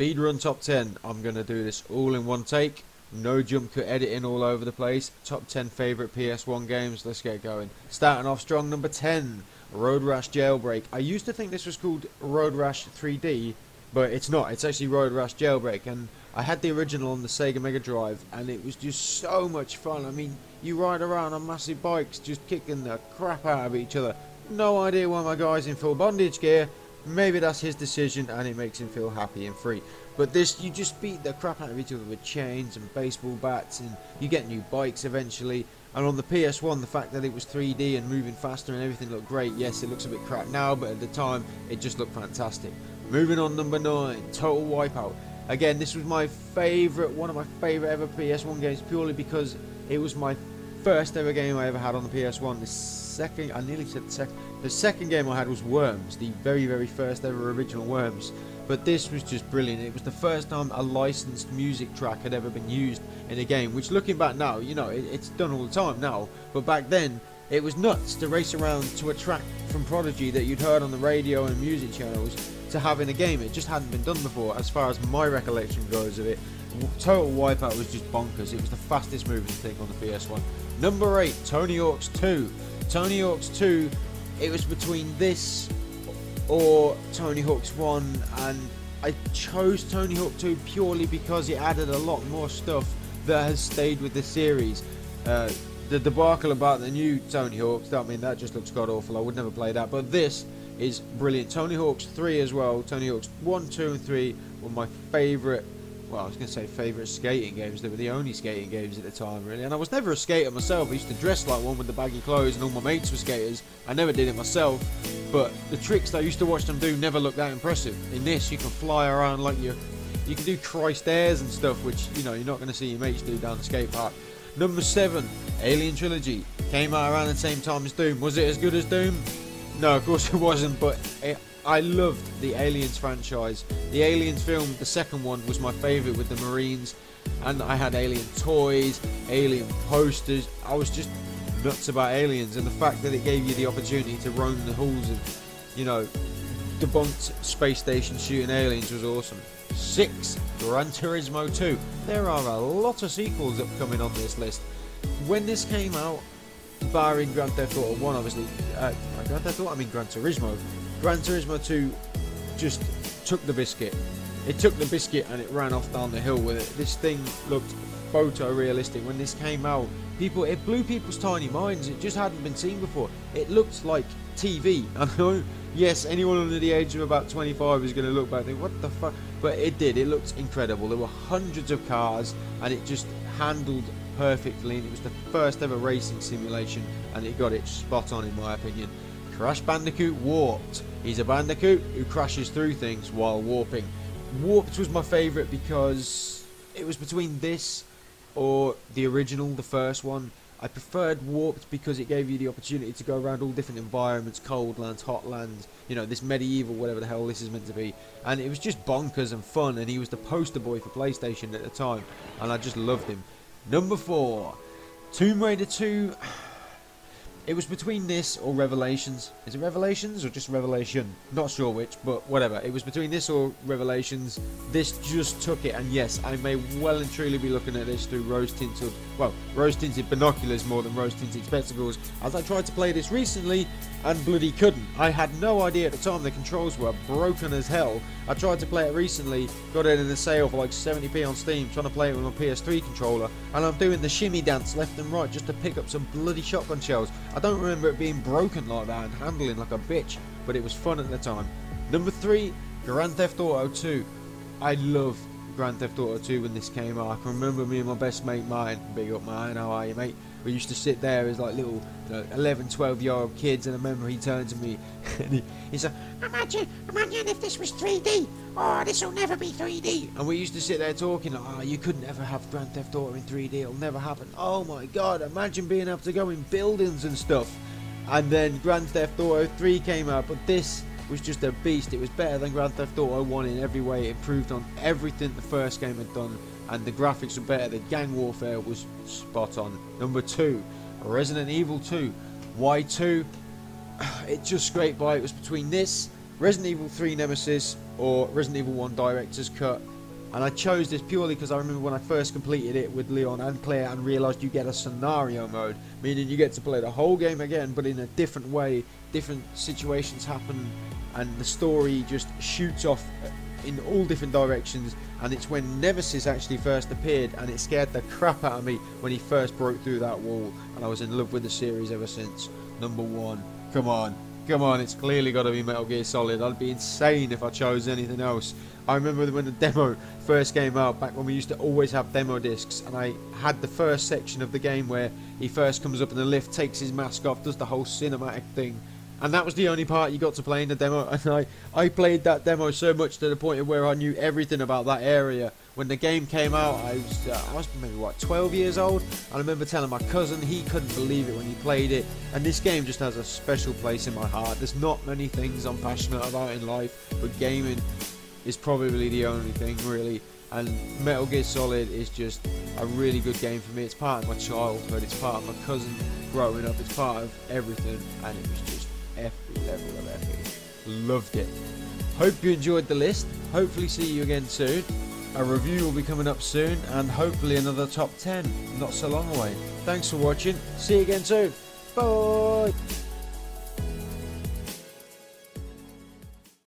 speedrun top 10. I'm going to do this all in one take. No jump cut editing all over the place. Top 10 favourite PS1 games. Let's get going. Starting off strong, number 10. Road Rash Jailbreak. I used to think this was called Road Rash 3D, but it's not. It's actually Road Rash Jailbreak. And I had the original on the Sega Mega Drive, and it was just so much fun. I mean, you ride around on massive bikes just kicking the crap out of each other. No idea why my guy's in full bondage gear. Maybe that's his decision and it makes him feel happy and free. But this, you just beat the crap out of each other with chains and baseball bats, and you get new bikes eventually. And on the PS1, the fact that it was 3D and moving faster and everything looked great. Yes, it looks a bit crap now, but at the time it just looked fantastic. Moving on, number 9, Total Wipeout. Again, this was my favourite, one of my favourite ever PS1 games, purely because it was my first ever game I ever had on the PS1. The second, I nearly said the second. The second game I had was Worms, the very, very first ever original Worms. But this was just brilliant. It was the first time a licensed music track had ever been used in a game, which looking back now, you know, it's done all the time now. But back then, it was nuts to race around to a track from Prodigy that you'd heard on the radio and music channels to have in a game. It just hadn't been done before, as far as my recollection goes of it. Total Wipeout was just bonkers. It was the fastest moving thing on the PS1. Number 8, Tony Hawk's 2. Tony Hawk's 2, it was between this or Tony Hawk's 1, and I chose Tony Hawk 2 purely because it added a lot more stuff that has stayed with the series. The debacle about the new Tony Hawks, I mean, that just looks god awful. I would never play that, but this is brilliant. Tony Hawk's 3 as well. Tony Hawk's 1, 2 and 3 were my favourite, well, I was going to say favourite skating games. They were the only skating games at the time, really. And I was never a skater myself. I used to dress like one with the baggy clothes, and all my mates were skaters. I never did it myself, but the tricks that I used to watch them do never looked that impressive. In this, you can fly around like you can do Christ airs and stuff, which, you know, you're not going to see your mates do down the skate park. Number 7, Alien Trilogy. Came out around the same time as Doom. Was it as good as Doom? No, of course it wasn't, but I loved the Aliens franchise. The Aliens film, the second one, was my favourite with the Marines, and I had Alien toys, Alien posters. I was just nuts about Aliens, and the fact that it gave you the opportunity to roam the halls of, you know, debunked space station shooting aliens was awesome. 6, Gran Turismo 2. There are a lot of sequels upcoming on this list. When this came out, barring Grand Theft Auto 1, obviously, Grand Theft Auto, I mean Gran Turismo. Gran Turismo 2 just took the biscuit. It took the biscuit and it ran off down the hill with it. This thing looked photorealistic. When this came out, it blew people's tiny minds. It just hadn't been seen before. It looked like TV. I know, yes, anyone under the age of about 25 is going to look back and think, what the fuck? But it did. It looked incredible. There were hundreds of cars, and it just handled perfectly, and it was the first ever racing simulation, and it got it spot on in my opinion. Crash Bandicoot Warped. He's a bandicoot who crashes through things while warping. Warped was my favourite because it was between this or the original, the first one. I preferred Warped because it gave you the opportunity to go around all different environments, cold lands, hot lands, you know, this medieval, whatever the hell this is meant to be. And it was just bonkers and fun, and he was the poster boy for PlayStation at the time, and I just loved him. Number 4, Tomb Raider 2. It was between this or Revelations. Is it Revelations or just Revelation? Not sure which, but whatever. It was between this or Revelations. This just took it, and yes, I may well and truly be looking at this through rose-tinted binoculars more than rose-tinted spectacles, as I tried to play this recently and bloody couldn't. I had no idea at the time the controls were broken as hell. I tried to play it recently, got it in a sale for like 70p on Steam, trying to play it with my PS3 controller, and I'm doing the shimmy dance left and right just to pick up some bloody shotgun shells. I don't remember it being broken like that and handling like a bitch, but it was fun at the time. Number 3, Grand Theft Auto 2. I love Grand Theft Auto 2 when this came out. I can remember me and my best mate Martin, big up Martin, how are you mate? We used to sit there as like little 11, 12-year-old kids, and I remember he turned to me and he said, imagine if this was 3D. Oh, this will never be 3D. And we used to sit there talking like, oh, you could never have Grand Theft Auto in 3D. It'll never happen. Oh my God, imagine being able to go in buildings and stuff. And then Grand Theft Auto 3 came out, but this was just a beast. It was better than Grand Theft Auto 1 in every way. It improved on everything the first game had done, and the graphics were better. The gang warfare was spot on. Number 2, Resident Evil 2. Why 2? It just scraped by. It was between this, Resident Evil 3 Nemesis, or Resident Evil 1 Director's Cut. And I chose this purely because I remember when I first completed it with Leon and Claire and realised you get a scenario mode, meaning you get to play the whole game again but in a different way, different situations happen, and the story just shoots off in all different directions. And it's when Nemesis actually first appeared, and it scared the crap out of me when he first broke through that wall, and I was in love with the series ever since. Number 1. Come on. Come on, it's clearly got to be Metal Gear Solid. I'd be insane if I chose anything else. I remember when the demo first came out, back when we used to always have demo discs, and I had the first section of the game where he first comes up in the lift, takes his mask off, does the whole cinematic thing. And that was the only part you got to play in the demo, and I played that demo so much to the point of where I knew everything about that area. When the game came out, I was maybe, what, 12 years old? I remember telling my cousin, he couldn't believe it when he played it. And this game just has a special place in my heart. There's not many things I'm passionate about in life, but gaming is probably the only thing, really. And Metal Gear Solid is just a really good game for me. It's part of my childhood, it's part of my cousin growing up, it's part of everything, and it was just every level of epic. Loved it. Hope you enjoyed the list. Hopefully see you again soon. A review will be coming up soon, and hopefully another top 10 not so long away. Thanks for watching. See you again soon. Bye.